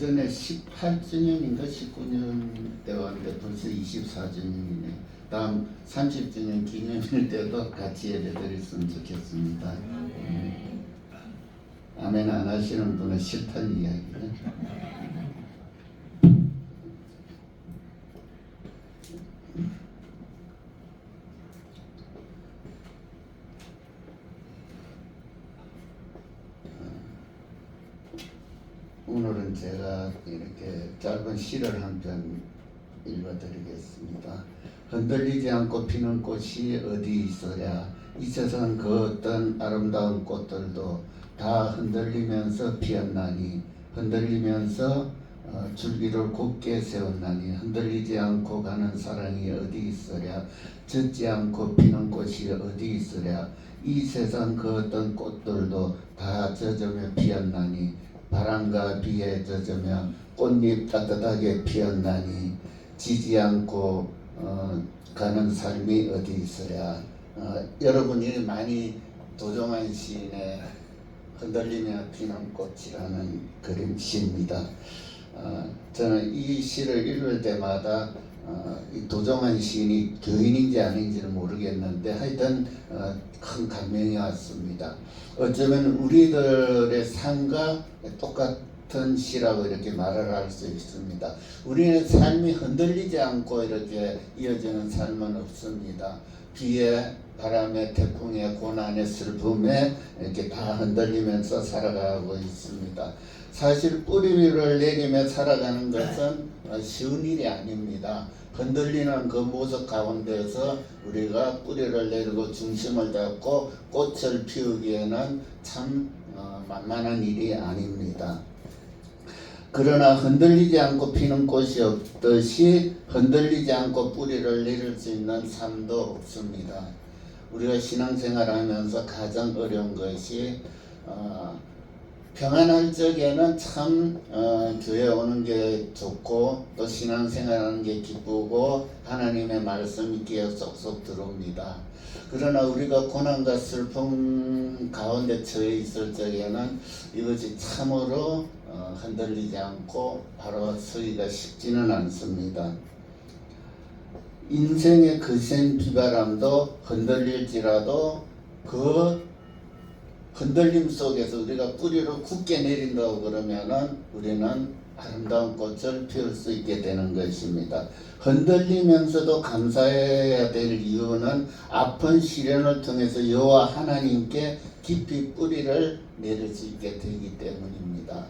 전에 18주년인가 19년 때 왔는데 벌써 24주년이네. 다음 30주년 기념일 때도 같이 예배 드렸으면 좋겠습니다. 아멘 안 하시는 분은 싫다는 이야기네. 오늘은 제가 이렇게 짧은 시를 한 편 읽어드리겠습니다. 흔들리지 않고 피는 꽃이 어디 있으랴. 이 세상 그 어떤 아름다운 꽃들도 다 흔들리면서 피었나니 흔들리면서 줄기를 곱게 세웠나니 흔들리지 않고 가는 사랑이 어디 있으랴. 젖지 않고 피는 꽃이 어디 있으랴. 이 세상 그 어떤 꽃들도 다 젖으며 피었나니 바람과 비에 젖으며 꽃잎 따뜻하게 피었나니 지지 않고 가는 삶이 어디 있으랴. 여러분이 많이 도종환 시인의 흔들리며 피는 꽃이라는 시입니다. 저는 이 시를 읽을 때마다 이 도종환 시인이 교인인지 아닌지는 모르겠는데 하여튼 큰 감명이 왔습니다. 어쩌면 우리들의 삶과 똑같은 시라고 이렇게 말을 할 수 있습니다. 우리의 삶이 흔들리지 않고 이렇게 이어지는 삶은 없습니다. 비에, 바람에, 태풍에, 고난에, 슬픔에 이렇게 다 흔들리면서 살아가고 있습니다. 사실 뿌리 위를 내리며 살아가는 것은 쉬운 일이 아닙니다. 흔들리는 그 모습 가운데서 우리가 뿌리를 내리고 중심을 잡고 꽃을 피우기에는 참 만만한 일이 아닙니다. 그러나 흔들리지 않고 피는 꽃이 없듯이 흔들리지 않고 뿌리를 내릴 수 있는 삶도 없습니다. 우리가 신앙생활하면서 가장 어려운 것이 평안할 적에는 참 교회 오는 게 좋고 또 신앙생활하는 게 기쁘고 하나님의 말씀이 귀에 쏙쏙 들어옵니다. 그러나 우리가 고난과 슬픔 가운데 처해 있을 적에는 이것이 참으로 흔들리지 않고 바로 서기가 쉽지는 않습니다. 인생의 거센 비바람도 흔들릴지라도 그 흔들림 속에서 우리가 뿌리를 굳게 내린다고 그러면은 우리는 아름다운 꽃을 피울 수 있게 되는 것입니다. 흔들리면서도 감사해야 될 이유는 아픈 시련을 통해서 여호와 하나님께 깊이 뿌리를 내릴 수 있게 되기 때문입니다.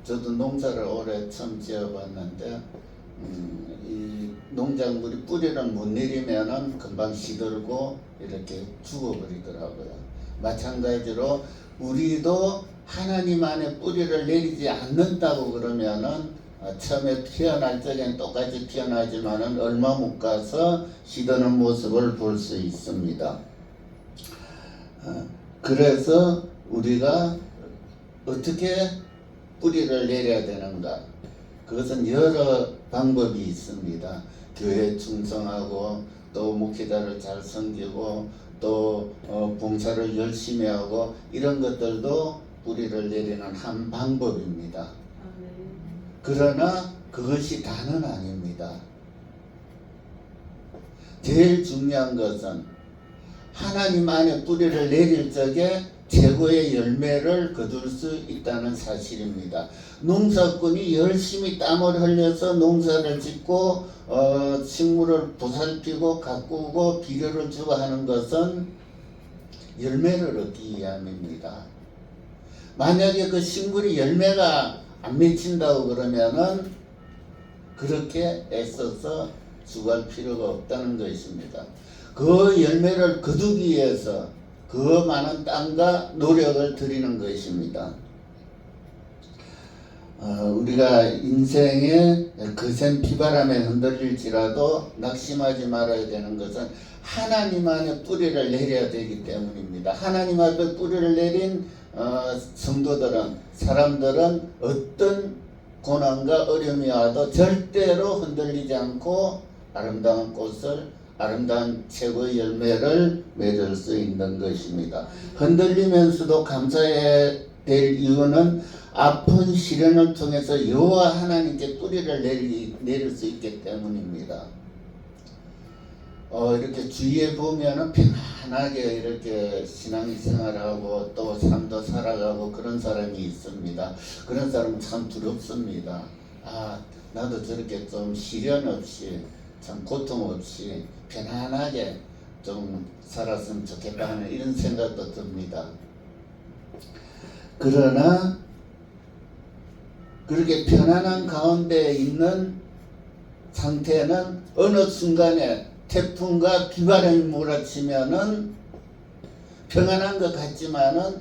저도 농사를 올해 처음 지어봤는데 이 농작물이 뿌리를 못 내리면은 금방 시들고 이렇게 죽어버리더라고요. 마찬가지로 우리도 하나님 안에 뿌리를 내리지 않는다고 그러면은 처음에 피어날 적엔 똑같이 피어나지만은 얼마 못 가서 시드는 모습을 볼 수 있습니다. 그래서 우리가 어떻게 뿌리를 내려야 되는가? 그것은 여러 방법이 있습니다. 교회에 충성하고 또 목회자를 잘 섬기고 또 봉사를 열심히 하고 이런 것들도 뿌리를 내리는 한 방법입니다. 그러나 그것이 다는 아닙니다. 제일 중요한 것은 하나님 안에 뿌리를 내릴 적에 최고의 열매를 거둘 수 있다는 사실입니다. 농사꾼이 열심히 땀을 흘려서 농사를 짓고 식물을 보살피고 가꾸고 비료를 주고 하는 것은 열매를 얻기 위함입니다. 만약에 그 식물이 열매가 안 맺힌다고 그러면은 그렇게 애써서 주할 필요가 없다는 것입니다. 그 열매를 거두기 위해서 그 많은 땀과 노력을 들이는 것입니다. 우리가 인생의 거센 비바람에 흔들릴지라도 낙심하지 말아야 되는 것은 하나님 안에 뿌리를 내려야 되기 때문입니다. 하나님 앞에 뿌리를 내린 성도들은, 사람들은 어떤 고난과 어려움이 와도 절대로 흔들리지 않고 아름다운 꽃을, 아름다운 최고의 열매를 맺을 수 있는 것입니다. 흔들리면서도 감사해야 될 이유는 아픈 시련을 통해서 여호와 하나님께 뿌리를 내릴 수 있기 때문입니다. 이렇게 주위에 보면은 편안하게 이렇게 신앙생활하고 또 삶도 살아가고 그런 사람이 있습니다. 그런 사람은 참 두렵습니다. 나도 저렇게 좀 시련 없이 참 고통 없이 편안하게 좀 살았으면 좋겠다 하는 이런 생각도 듭니다. 그러나 그렇게 편안한 가운데 있는 상태는 어느 순간에 태풍과 비바람이 몰아치면은 평안한 것 같지만은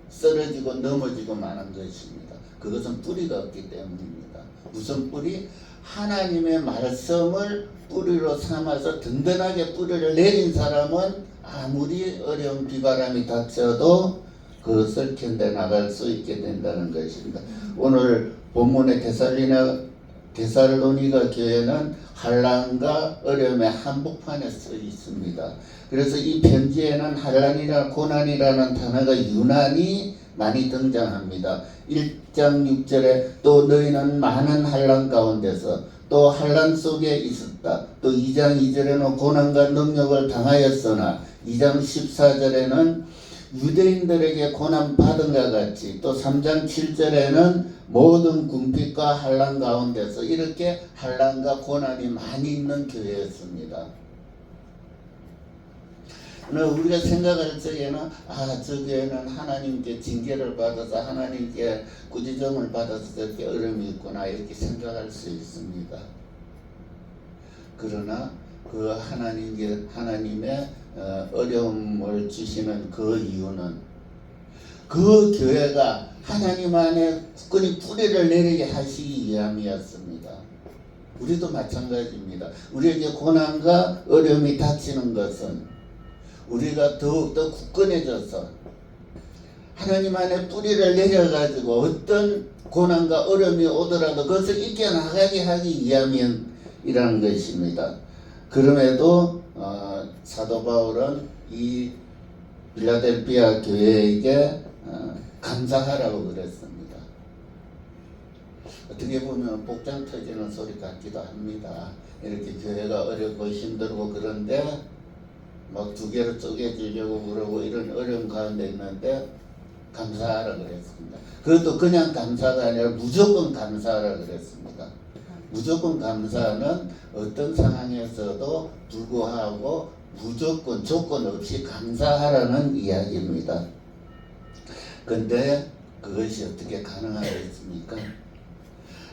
쓰러지고 넘어지고 마는 것입니다. 그것은 뿌리가 없기 때문입니다. 무슨 뿌리? 하나님의 말씀을 뿌리로 삼아서 든든하게 뿌리를 내린 사람은 아무리 어려운 비바람이 닥쳐도 그것을 견뎌 나갈 수 있게 된다는 것입니다. 오늘 본문의 데살로니가 교회는 환난과 어려움의 한복판에 서 있습니다. 그래서 이 편지에는 환난이나 고난이라는 단어가 유난히 많이 등장합니다. 1장 6절에 또 너희는 많은 환난 가운데서 또 환난 속에 있었다. 또 2장 2절에는 고난과 능력을 당하였으나 2장 14절에는 유대인들에게 고난 받은 것 같이 또 3장 7절에는 모든 궁핍과 환난 가운데서 이렇게 환난과 고난이 많이 있는 교회였습니다. 우리가 생각할 적에는 저 교회는 하나님께 징계를 받아서 하나님께 꾸지점을 받아서 저렇게 어려움이 있구나 이렇게 생각할 수 있습니다. 그러나 그 하나님의 어려움을 주시는 그 이유는 그 교회가 하나님 안에 굳건히 뿌리를 내리게 하시기 위함이었습니다. 우리도 마찬가지입니다. 우리에게 고난과 어려움이 닥치는 것은 우리가 더욱더 굳건해져서 하나님 안에 뿌리를 내려가지고 어떤 고난과 어려움이 오더라도 그것을 이겨나가게 하기 위함이라는 것입니다. 그럼에도 사도 바울은 이 빌라델피아 교회에게 감사하라고 그랬습니다. 어떻게 보면 복장 터지는 소리 같기도 합니다. 이렇게 교회가 어렵고 힘들고 그런데 막 두 개로 쪼개지려고 그러고 이런 어려운 가운데 있는데 감사하라 그랬습니다. 그것도 그냥 감사가 아니라 무조건 감사하라 그랬습니다. 무조건 감사는 어떤 상황에서도 불구하고 무조건 조건 없이 감사하라는 이야기입니다. 근데 그것이 어떻게 가능하겠습니까?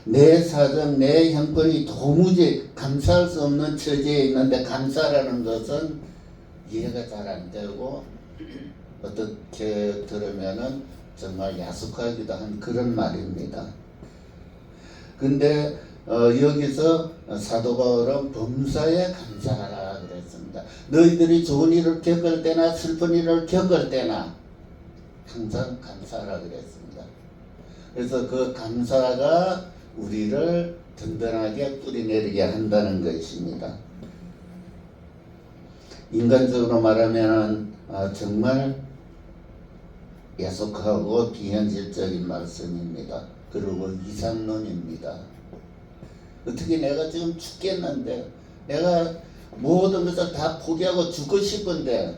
내 사정, 내 형편이 도무지 감사할 수 없는 처지에 있는데 감사라는 것은 이해가 잘 안 되고 어떻게 들으면은 정말 야속하기도 한 그런 말입니다. 근데 여기서 사도 바울은 범사에 감사하라 그랬습니다. 너희들이 좋은 일을 겪을 때나 슬픈 일을 겪을 때나 항상 감사하라 그랬습니다. 그래서 그 감사가 우리를 든든하게 뿌리내리게 한다는 것입니다. 인간적으로 말하면 정말 야속하고 비현실적인 말씀입니다. 그리고 이상론입니다. 어떻게 내가 지금 죽겠는데 내가 모든 것을 다 포기하고 죽고 싶은데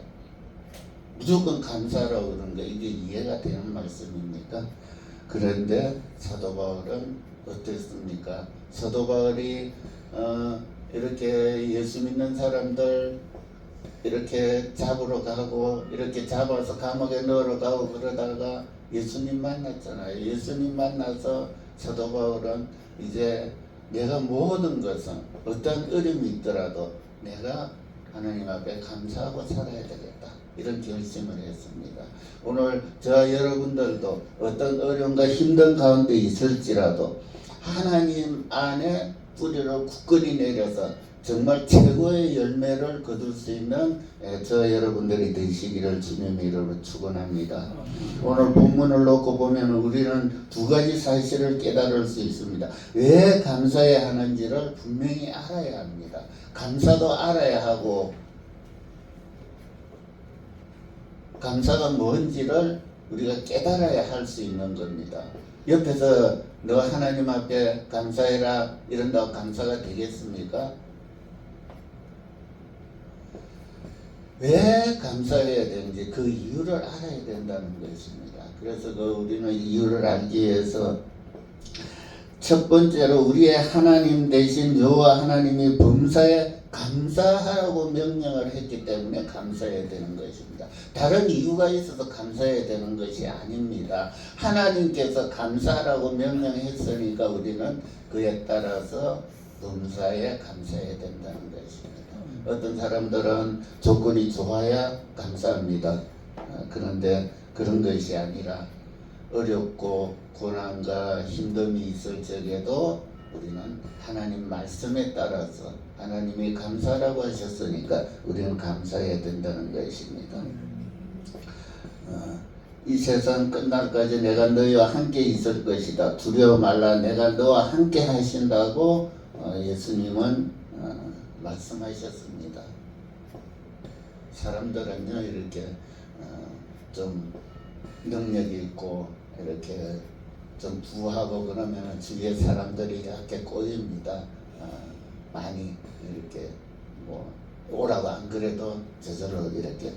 무조건 감사하라고 그러는 거 이게 이해가 되는 말씀입니까? 그런데 사도 바울은 어땠습니까? 사도 바울이 이렇게 예수 믿는 사람들 이렇게 잡으러 가고 이렇게 잡아서 감옥에 넣으러 가고 그러다가 예수님 만났잖아요. 예수님 만나서 사도 바울은 이제 내가 모든 것은 어떤 어려움이 있더라도 내가 하나님 앞에 감사하고 살아야 되겠다. 이런 결심을 했습니다. 오늘 저와 여러분들도 어떤 어려움과 힘든 가운데 있을지라도 하나님 안에 뿌리를 굳건히 내려서 정말 최고의 열매를 거둘 수 있는 저 여러분들이 되시기를 주님의 이름으로 축원합니다. 오늘 본문을 놓고 보면 우리는 두 가지 사실을 깨달을 수 있습니다. 왜 감사해야 하는지를 분명히 알아야 합니다. 감사도 알아야 하고 감사가 뭔지를 우리가 깨달아야 할 수 있는 겁니다. 옆에서 너 하나님 앞에 감사해라 이런다고 감사가 되겠습니까? 왜 감사해야 되는지 그 이유를 알아야 된다는 것입니다. 그래서 우리는 이유를 알기 위해서 첫 번째로 우리의 하나님 대신 여호와 하나님이 범사에 감사하라고 명령을 했기 때문에 감사해야 되는 것입니다. 다른 이유가 있어서 감사해야 되는 것이 아닙니다. 하나님께서 감사하라고 명령했으니까 우리는 그에 따라서 범사에 감사해야 된다는 것입니다. 어떤 사람들은 조건이 좋아야 감사합니다. 그런데 그런 것이 아니라 어렵고 고난과 힘듦이 있을 적에도 우리는 하나님 말씀에 따라서 하나님이 감사라고 하셨으니까 우리는 감사해야 된다는 것입니다. 이 세상 끝날까지 내가 너희와 함께 있을 것이다. 두려워 말라. 내가 너와 함께 하신다고 예수님은 말씀하셨습니다. 사람들은요 이렇게 좀 능력이 있고 이렇게 좀 부하고 그러면 주위에 사람들이 이렇게 꼬입니다. 많이 이렇게 뭐 오라고 안 그래도 저절로 이렇게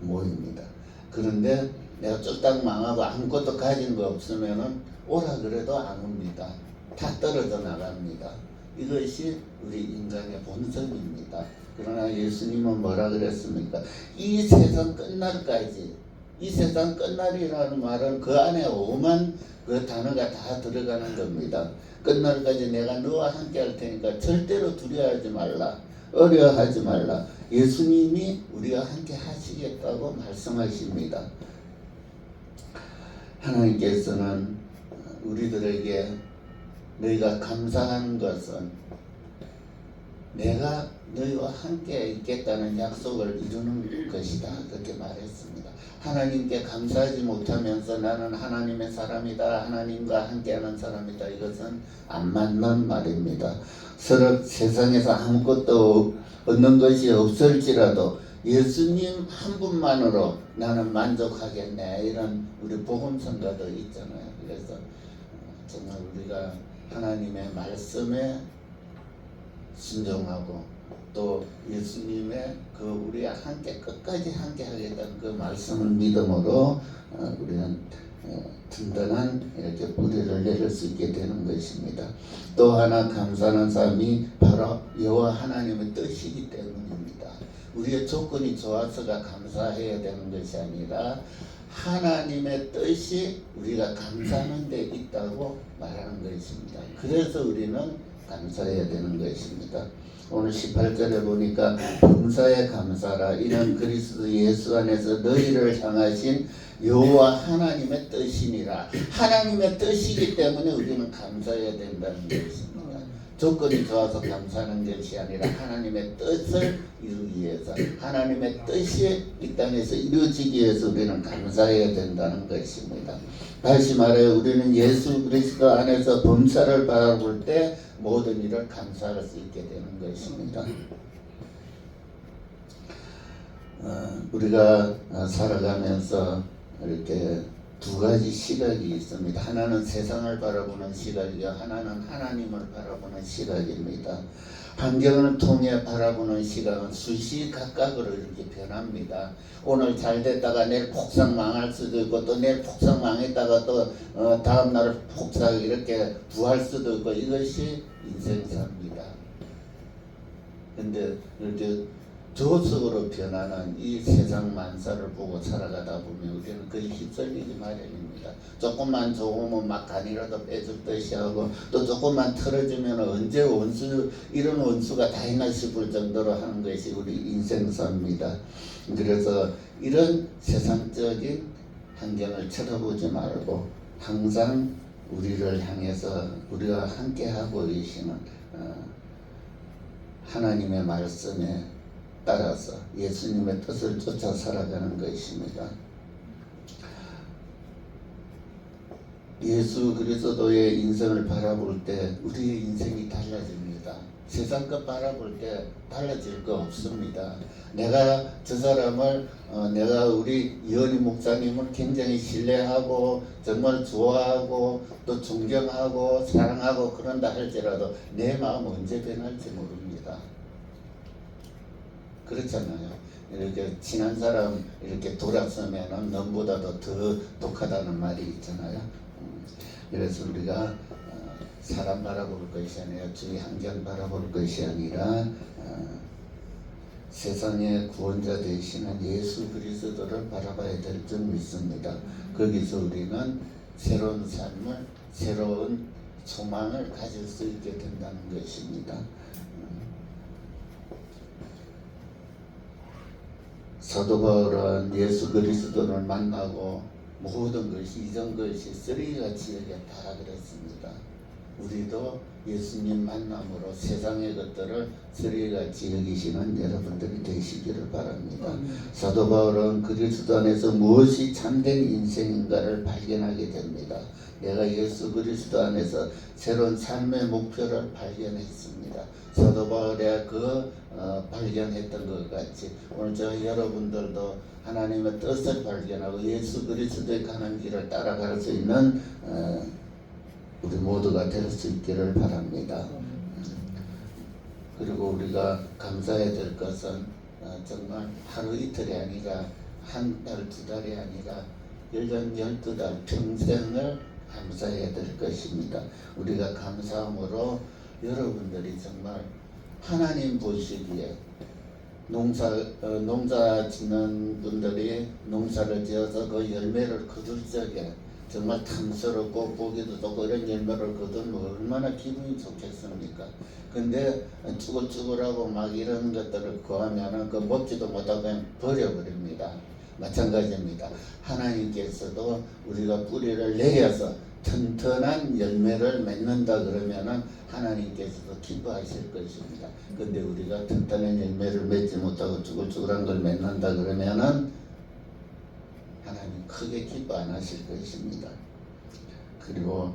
모입니다. 그런데 내가 쫄딱 망하고 아무것도 가진 거 없으면은 오라 그래도 안 옵니다. 다 떨어져 나갑니다. 이것이 우리 인간의 본성입니다. 그러나 예수님은 뭐라 그랬습니까? 이 세상 끝날까지, 이 세상 끝날이라는 말은 그 안에 오만 그 단어가 다 들어가는 겁니다. 끝날까지 내가 너와 함께 할 테니까 절대로 두려워하지 말라, 어려워하지 말라. 예수님이 우리와 함께 하시겠다고 말씀하십니다. 하나님께서는 우리들에게 너희가 감사한 것은 내가 너희와 함께 있겠다는 약속을 이루는 것이다. 그렇게 말했습니다. 하나님께 감사하지 못하면서 나는 하나님의 사람이다, 하나님과 함께하는 사람이다, 이것은 안 맞는 말입니다. 서로 세상에서 아무것도 얻는 것이 없을지라도 예수님 한 분만으로 나는 만족하겠네, 이런 우리 복음성가도 있잖아요. 그래서 정말 우리가 하나님의 말씀에 순종하고 또 예수님의 그 우리와 함께 끝까지 함께 하겠다는 그 말씀을 믿음으로 우리는 든든한 이렇게 뿌리를 내릴 수 있게 되는 것입니다. 또 하나 감사하는 삶이 바로 여호와 하나님의 뜻이기 때문입니다. 우리의 조건이 좋아서가 감사해야 되는 것이 아니라 하나님의 뜻이 우리가 감사하는 데 있다고 말하는 것입니다. 그래서 우리는 감사해야 되는 것입니다. 오늘 18절에 보니까 범사에 감사라. 이는 그리스도 예수 안에서 너희를 향하신 여호와 하나님의 뜻이니라. 하나님의 뜻이기 때문에 우리는 감사해야 된다는 것입니다. 조건이 좋아서 감사하는 것이 아니라 하나님의 뜻을 이루기 위해서, 하나님의 뜻이 이 땅에서 이루어지기 위해서 우리는 감사해야 된다는 것입니다. 다시 말해 우리는 예수 그리스도 안에서 범사를 바라볼 때 모든 일을 감사할 수 있게 되는 것입니다. 우리가 살아가면서 이렇게 두 가지 시각이 있습니다. 하나는 세상을 바라보는 시각이요, 하나는 하나님을 바라보는 시각입니다. 환경을 통해 바라보는 시각은 수시각각으로 이렇게 변합니다. 오늘 잘 됐다가 내일 폭삭 망할 수도 있고, 또 내일 폭삭 망했다가 또 다음날 폭삭 이렇게 부할 수도 있고, 이것이 인생사입니다. 근데 이렇게 조속으로 변하는 이 세상 만사를 보고 살아가다 보면 우리는 거의 휩쓸리기 마련입니다. 조금만 좋으면 막 간이라도 빼줄 듯이 하고, 또 조금만 틀어지면 언제 이런 원수가 다 있나 싶을 정도로 하는 것이 우리 인생사입니다. 그래서 이런 세상적인 환경을 쳐다보지 말고 항상 우리를 향해서 우리와 함께하고 계시는 하나님의 말씀에 따라서 예수님의 뜻을 쫓아 살아가는 것입니다. 예수 그리스도의 인생을 바라볼 때 우리의 인생이 달라집니다. 없습니다. 세상 것 바라볼 때 달라질 거 없습니다. 내가 저 사람을 내가 우리 이현희 목사님을 굉장히 신뢰하고 정말 좋아하고 또 존경하고 사랑하고 그런다 할지라도 내 마음 언제 변할지 모릅니다. 그렇잖아요. 이렇게 친한 사람 이렇게 돌아서면은 너보다도 더 독하다는 말이 있잖아요. 그래서 우리가 사람 바라볼 것이 아니라 주의 환경 바라볼 것이 아니라 세상의 구원자 되시는 예수 그리스도를 바라봐야 될 줄 믿습니다. 거기서 우리는 새로운 삶을, 새로운 소망을 가질 수 있게 된다는 것입니다. 사도 바울은 예수 그리스도를 만나고 모든 것이 이전 것이 쓰레기같이 여겼다 그랬습니다. 우리도 예수님 만남으로 세상의 것들을 쓰레기같이 여기시는 여러분들이 되시기를 바랍니다. 사도 바울은 그리스도 안에서 무엇이 참된 인생인가를 발견하게 됩니다. 내가 예수 그리스도 안에서 새로운 삶의 목표를 발견했습니다. 사도 바울의 발견했던 것 같이 오늘 저 여러분들도 하나님의 뜻을 발견하고 예수 그리스도의 가는 길을 따라갈 수 있는 우리 모두가 될 수 있기를 바랍니다. 그리고 우리가 감사해야 될 것은 정말 하루 이틀이 아니라 한 달, 두 달이 아니라 1년, 12달 평생을 감사해야 될 것입니다. 우리가 감사함으로 여러분들이 정말 하나님 보시기에 농사 짓는 분들이 농사를 지어서 그 열매를 거둘 적에 정말 탐스럽고 보기도 좋고 이런 열매를 거두면 얼마나 기분이 좋겠습니까? 근데 쭈글쭈글하고 막 이런 것들을 구하면은 그 먹지도 못하고 그냥 버려버립니다. 마찬가지입니다. 하나님께서도 우리가 뿌리를 내려서 튼튼한 열매를 맺는다 그러면은 하나님께서도 기뻐하실 것입니다. 근데 우리가 튼튼한 열매를 맺지 못하고 쭈글쭈글한 걸 맺는다 그러면은 하나님 크게 기뻐 안 하실 것입니다. 그리고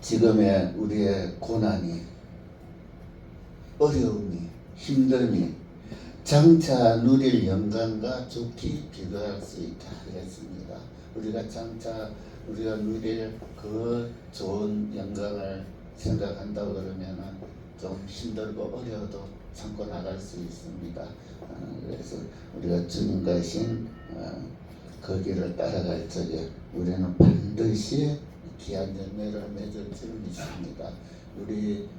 지금의 우리의 고난이, 어려움이, 힘듦이 장차 누릴 영광과 좋게 비교할 수 있다 그랬습니다. 우리가 장차 우리가 누릴 그 좋은 영광을 생각한다고 그러면은 좀 힘들고 어려워도 참고 나갈 수 있습니다. 그래서 우리가 주님 가신 그 길을 따라갈 적에 우리는 반드시 귀한 열매를 맺을 줄 믿습니다. 우리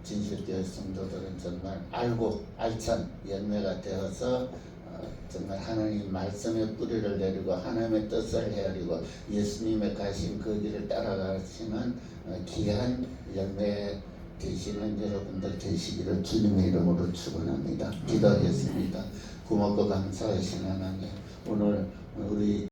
진실교회 성도들은 정말 알고 알찬 열매가 되어서 정말 하나님 말씀의 뿌리를 내리고 하나님의 뜻을 헤아리고 예수님의 가신 그 길을 따라가시는 귀한 열매 되시는 여러분들 되시기를 주님의 이름으로 축원합니다. 기도하겠습니다. 고맙고 감사하신 하나님, 오늘 우리